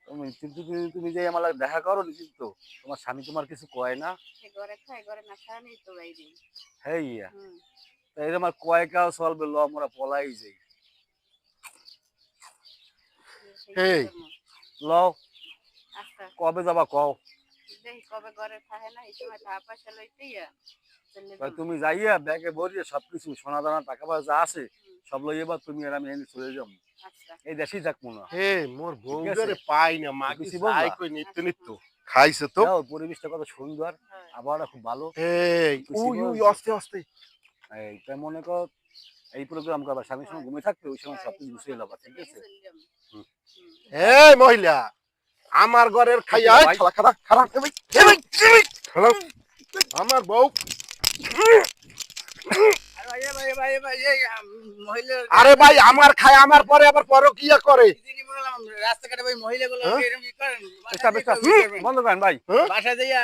কিন্তু তুমি যে আমার লাগে দেখা করো নিশ্চিত তো তোমার স্বামী তোমার কিছু কয় না? ঘরে খাই ঘরে না খায় নেই তো বাইরে। হ্যাঁ ইয়া হুম। তাই আমার কয় কাও চলবে ল আমরা পলাই যাই। সেই কি হেই করবো? লও আচ্ছা কবে যাবা কও। দেখি কবে ঘরে থাকে না এই সময় টাকা পয়সা লইতে চলে তাই যাবো। তুমি যাইয়া ব্যাগে ভরিয়ে সবকিছু সোনা দানা টাকা পয়সা যা আছে হুম, সব লইয়ে বা তুমি আর আমি এনে চলে যাবো। আচ্ছা এই দেশেই থাকবো না। হে মোর ঠিক আছে বউটারে পাই না মা কি কিছু চাই বলবা? কই নিত্য আচ্ছা নিত্য হুম, খাইছে তো যাও পরিবেশটা কত সুন্দর হয়। আবহাওয়াটা খুব ভালো। এই খুশি উই উই বলছি আস্তে আস্তে এই তাই মনে কর এই প্রোগ্রাম করবা স্বামীর সঙ্গে হয়, ঘুমিয়ে থাকবে ওই সময় হয়, এই সবকিছু সময় গুছিয়ে লবা সবকিছু ঠিক লেগে আছে। চলে যাবো। হুম। হুম। এই মহিলা আমার ঘরের কি ছিল খাইয়া ভাই? খালা খালা খালা এ ভাই এ ভাই এ ভাই খালা আমার বউ আর ভাই ভাই ভাই ভাই এই মহিলা আরে ভাই আমার খায় আমার পরে আবার পরকিয়া করে দিদি বললাম রাস্তাঘাটে ওই মহিলাগুলো হ্যাঁ? এরকম ই করেন বেস্টা বেস্টা বাসায় বন্ধ করেন ভাই। হ্যাঁ বাসা দিয়ে